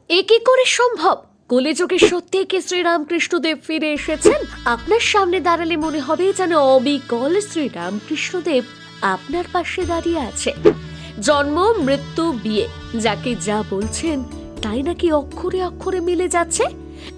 এ কি করে সম্ভব? কলিযুগে সত্যি কি শ্রীরামকৃষ্ণদেব ফিরে এসেছেন? আপনার সামনে দাঁড়ালে মনে হবে যেন অবিকল শ্রীরামকৃষ্ণদেব আপনার পাশে দাঁড়িয়ে আছে। জন্ম, মৃত্যু, বিয়ে, যাকে যা বলছেন তাই নাকি অক্ষরে অক্ষরে মিলে যাচ্ছে।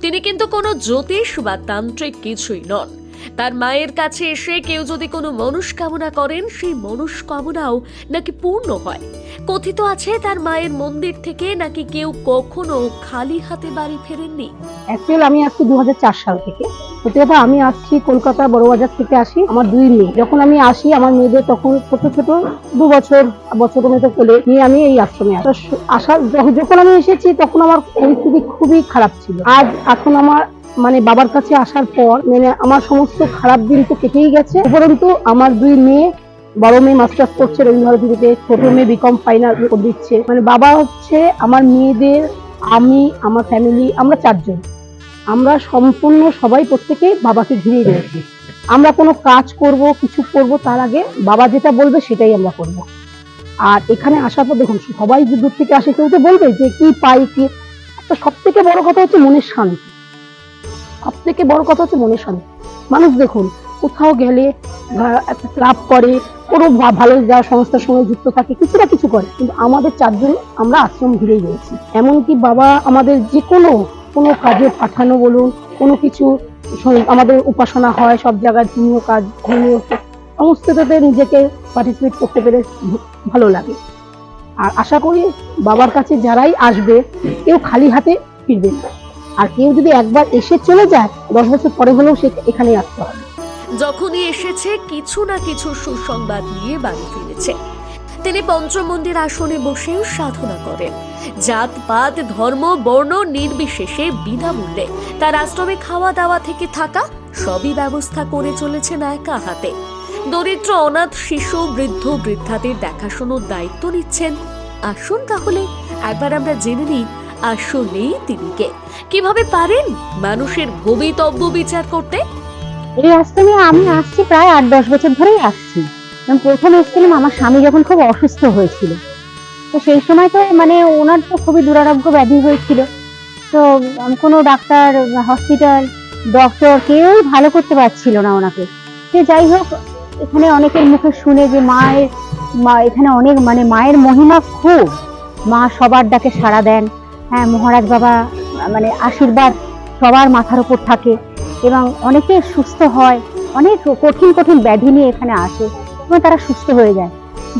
তিনি কিন্তু কোনো জ্যোতিষ বা তান্ত্রিক কিছুই নন। তার মায়ের কাছে এসে কেউ যদি কোনো মনস্কামনা করেন, সেই মনস্কামনাও নাকি পূর্ণ হয়। কথিত আছে তার মায়ের মন্দির থেকে নাকি কেউ কখনো খালি হাতে বাড়ি ফেরেননি। অ্যাকচুয়ালি আমি আসছি 2004 সাল থেকে। সত্যি কথা, আমি আসছি কলকাতা বড়বাজার থেকে আসি। আমার দুই মেয়ে, যখন আমি আসি আমার মেয়েদের তখন ছোট ছোট 2 বছর মতো কোলে নিয়ে আমি এই আশ্রমে যখন আমি এসেছি তখন আমার পরিস্থিতি খুবই খারাপ ছিল। এখন আমার বাবার কাছে আসার পর আমার সমস্ত খারাপ দিন তো কেটেই গেছে। উপরন্তু আমার দুই মেয়ে, বড় মেয়ে মাস্টার্স করছে রবীন্দ্রভারতীতে, ছোট মেয়ে বিকম ফাইনাল দিচ্ছে। বাবা হচ্ছে আমার মেয়েদের, আমি, আমার ফ্যামিলি, আমরা 4 জন, আমরা সম্পূর্ণ সবাই প্রত্যেকে বাবাকে ঘিরে রয়েছি। আমরা কোনো কাজ করব, কিছু করব, তার আগে বাবা যেটা বলবে সেটাই আমরা করব। আর এখানে আসার পর দেখুন, সবাই যে দূর থেকে আসে কেউ তো বলবে যে কি পাই কি। একটা সব থেকে বড় কথা হচ্ছে মনের শান্তি। সব থেকে বড় কথা হচ্ছে মনের শান্তি। মানুষ দেখুন কোথাও গেলে একটা ক্লাব করে, কোনো ভালো যাওয়া সংস্থার সঙ্গে যুক্ত থাকে, কিছু না কিছু করে, কিন্তু আমাদের 4 জন আমরা আশ্রম ঘিরেই রয়েছি। এমনকি বাবা আমাদের যে কোনো কাজে পাঠানো বলুন, কোনো কিছু আমাদের উপাসনা হয়, সব জায়গায় ধর্মীয় কাজ, ধর্মীয় সমস্তটাতে নিজেকে পার্টিসিপেট করতে পেরে ভালো লাগে। আর আশা করি বাবার কাছে যারাই আসবে কেউ খালি হাতে ফিরবে না। আর কেউ যদি একবার এসে চলে যায়, 10 বছর পরে হলেও সে এখানেই আসতে হবে। যখনই এসেছে কিছু না কিছু সুসংবাদ নিয়ে বাড়ি ফিরেছে। তিনি পঞ্চমন্দির আসনে বসেও সাধনা করেন। জাত পাত ধর্ম বর্ণ নির্বিশেষে বিনামূল্যে তার আশ্রমে খাওয়া দাওয়া থেকে থাকা সবই ব্যবস্থা করে চলেছেন একা হাতে। দরিদ্র অনাথ শিশু, বৃদ্ধ বৃদ্ধাদের দেখাশোনার দায়িত্ব নিচ্ছেন। আসুন তাহলে একবার আমরা জেনে নিই আসলেই তিনি কে, কিভাবে পারেন মানুষের ভবিতব্য বিচার করতে। এই আশ্রমে আমি আসছি প্রায় 8-10 বছর ধরেই আসছি। প্রথম এসেছিলাম আমার স্বামী যখন খুব অসুস্থ হয়েছিল। তো সেই সময় তো ওনার তো খুবই দুরারোগ্য ব্যাধি হয়েছিল। তো কোনো ডাক্তার, হসপিটাল, ডক্টর কেউই ভালো করতে পারছিল না ওনাকে। সে যাই হোক, এখানে অনেকের মুখে শুনে যে এখানে অনেক মায়ের মহিমা খুব, মা সবার ডাকে সাড়া দেন। হ্যাঁ, মহারাজ বাবা আশীর্বাদ সবার মাথার উপর থাকে এবং অনেকে সুস্থ হয়। অনেক কঠিন কঠিন ব্যাধি নিয়ে এখানে আসে এবং তারা সুস্থ হয়ে যায়।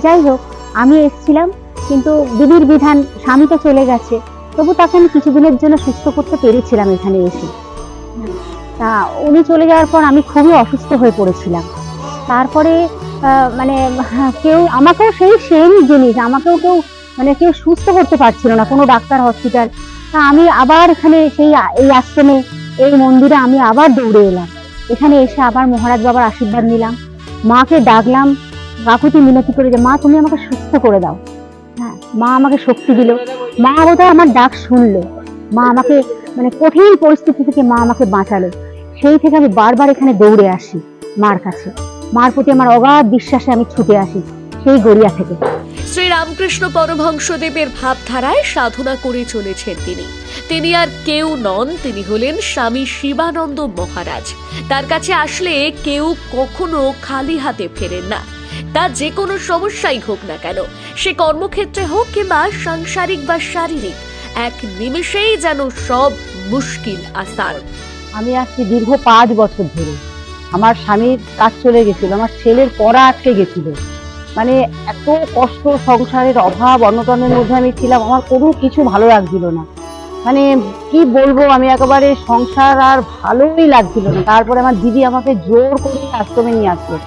যাই হোক, আমি এসেছিলাম, কিন্তু বিধির বিধান, স্বামী তো চলে গেছে, তবু তাকে আমি কিছুদিনের জন্য সুস্থ করতে পেরেছিলাম এখানে এসে। তা উনি চলে যাওয়ার পর আমি খুবই অসুস্থ হয়ে পড়েছিলাম। তারপরে কেউ আমাকেও সেম জিনিস, আমাকেও কেউ সুস্থ করতে পারছিল না, কোনো ডাক্তার, হসপিটাল। তা আমি আবার এখানে এই আশ্রমে, এই মন্দিরে আমি আবার দৌড়ে এলাম। এখানে এসে আবার মহারাজ বাবার আশীর্বাদ নিলাম, মাকে ডাকলাম কাকুতি মিনতি করে যে মা তুমি আমাকে সুস্থ করে দাও। হ্যাঁ, মা আমাকে শক্তি দিল। মা বোধহয় আমার ডাক শুনলো। মা আমাকে কঠিন পরিস্থিতি থেকে মা আমাকে বাঁচালো। সেই থেকে আমি বারবার এখানে দৌড়ে আসি মার কাছে। মার প্রতি আমার অগাধ বিশ্বাসে আমি ছুটে আসি সেই গড়িয়া থেকে। শ্রীরামকৃষ্ণ পরমহংসদেবের ভাবধারায় সাধনা করে চলেছেন তিনি আর কেউ নন, তিনি হলেন স্বামী শিবানন্দ মহারাজ। তার কাছে আসলে কেউ কখনো খালি হাতে ফেরেন না। তা যে কোনো সমস্যাই হোক না কেন, সে কর্মক্ষেত্রে হোক কিংবা সাংসারিক বা শারীরিক, এক নিমেষেই যেন সব মুশকিল আসান। আমি আসছি দীর্ঘ 5 বছর ধরে। আমার স্বামীর কাজ চলে গেছিল, আমার ছেলের পড়া আটকে গেছিল। এত কষ্ট, সংসারের অভাব অনটনের মধ্যে আমি ছিলাম, আমার কোনো কিছু ভালো লাগছিল না। কি বলবো, আমি একেবারে সংসার আর ভালোই লাগছিল না। তারপরে আমার দিদি আমাকে জোর করে আশ্রমে নিয়ে আসলো।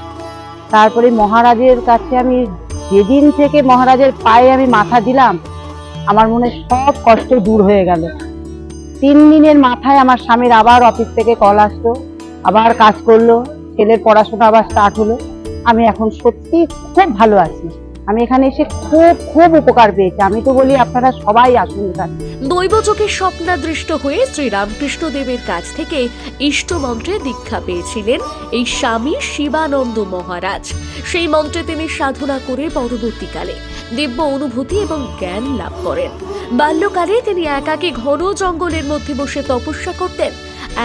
তারপরে মহারাজের কাছে আমি যেদিন থেকে মহারাজের পায়ে আমি মাথা দিলাম, আমার মনে সব কষ্ট দূর হয়ে গেল। 3 দিনের মাথায় আমার স্বামীর আবার অফিস থেকে কল আসলো, আবার কাজ করলো, ছেলের পড়াশোনা আবার স্টার্ট হলো। আমি এখন সত্যি খুব ভালো আছি। আমি এখানে এসে খুব উপকার পেয়েছি। আমি তো বলি আপনারা সবাই আসুন এখানে। দৈবযোগে স্বপ্নাদৃষ্ট হয়ে শ্রীরামকৃষ্ণদেবের কাছ থেকে ইষ্টমন্ত্রে দীক্ষা পেয়েছিলেন এই স্বামী শিবানন্দ মহারাজ। সেই মন্ত্রে তিনি সাধনা করে পরবর্তীকালে দিব্য অনুভূতি এবং জ্ঞান লাভ করেন। বাল্যকালে তিনি একাকী ঘন জঙ্গলের মধ্যে বসে তপস্যা করতেন।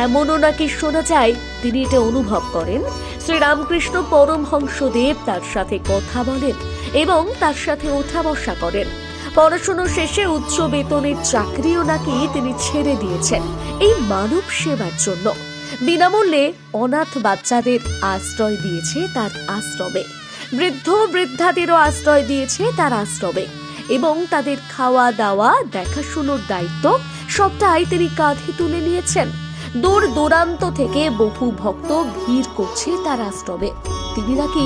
এমনও নাকি শোনা যায় তিনি এটা অনুভব করেন শ্রীরামকৃষ্ণ পরমহংসদেব তার সাথে কথা বলেন এবং তার সাথে ওঠা বসা করেন। পড়াশোনা শেষে উচ্চ বেতনের চাকরিও নাকি তিনি ছেড়ে দিয়েছেন এই মানব সেবার জন্য। বিনামূল্যে অনাথ বাচ্চাদের আশ্রয় দিয়েছে তার আশ্রমে, বৃদ্ধ বৃদ্ধাদেরও আশ্রয় দিয়েছে তার আশ্রমে এবং তাদের খাওয়া দাওয়া দেখাশোনার দায়িত্ব সবটাই তিনি কাঁধে তুলে নিয়েছেন। দূর দূরান্ত থেকে বহু ভক্ত ভিড় করছে তার আশ্রমে। তিনি নাকি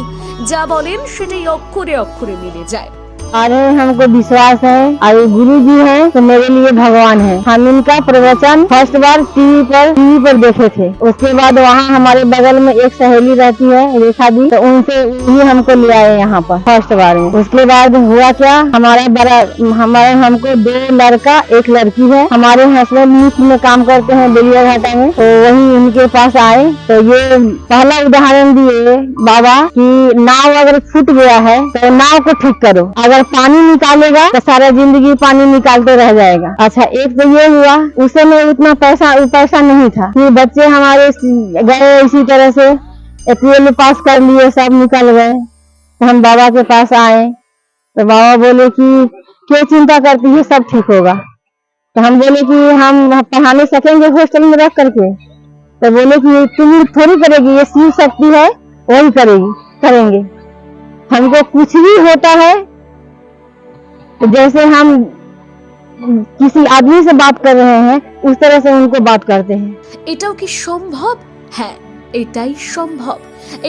যা বলেন সেটাই অক্ষরে অক্ষরে মিলে যায়। अरे हमको विश्वास है और ये गुरु जी है तो मेरे लिए भगवान है। हम इनका प्रवचन फर्स्ट बार टीवी पर देखे थे। उसके बाद वहाँ हमारे बगल में एक सहेली रहती है रेखा दी, तो उनसे ही हमको ले आए यहाँ पर फर्स्ट बार में। उसके बाद हुआ क्या, हमको 2 लड़का 1 लड़की है। हमारे हस्बैंड मित्र में काम करते हैं बेलिया घाटा में, तो वही इनके पास आए तो ये पहला उदाहरण दिए बाबा कि नाव अगर फूट गया है तो नाव को ठीक करो, अगर पानी निकालेगा तो सारा जिंदगी पानी निकालते रह जाएगा। अच्छा, एक तो ये हुआ, उस समय उतना पैसा नहीं था कि बच्चे हमारे गए इसी तरह से 12 पास कर लिए, सब निकल गए। तो हम बाबा के पास आए तो बाबा बोले कि क्यों चिंता करती है, सब ठीक होगा। तो हम बोले कि हम पढ़ाने सकेंगे हॉस्टल में रख करके? तो बोले कि तुम थोड़ी करेगी, ये शिव शक्ति है वही करेंगे। हमको कुछ भी होता है तो जैसे हम किसी आदमी से बात कर रहे हैं उस तरह से उनको बात करते हैं। এটাও কি সম্ভব? হ্যাঁ, এটাই সম্ভব।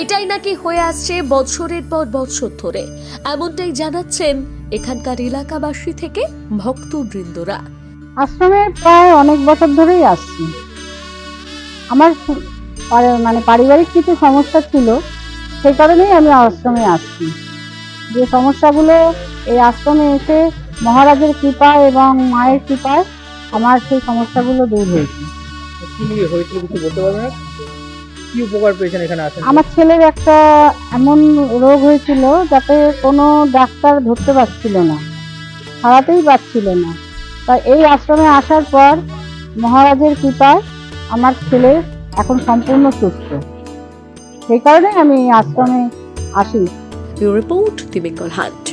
এটাই নাকি হয়ে আসছে বছরের পর বছর ধরে, এমনটাই জানাচ্ছেন এখানকার এলাকাবাসী থেকে ভক্তবৃন্দরা। আশ্রমে প্রায় অনেক বছর ধরেই আসছি। আমার মানে পারিবারিক কিছু সমস্যা ছিল, সেই কারণেই আমি আশ্রমে আসছি। যে সমস্যাগুলো এই আশ্রমে এসে মহারাজের কৃপা এবং মায়ের কৃপায় আমার সেই সমস্যাগুলো দূর হয়েছে। কি উপকার পেয়েছেন এখানে আসেন? আমার ছেলের একটা এমন রোগ হয়েছিল যাতে কোনো ডাক্তার ধরতে পারছিল না, হারাতেই পারছিল না। তাই এই আশ্রমে আসার পর মহারাজের কৃপায় আমার ছেলে এখন সম্পূর্ণ সুস্থ। সেই কারণে আমি এই আশ্রমে আসি। রিপোর্ট দি বেঙ্গল হান্ট।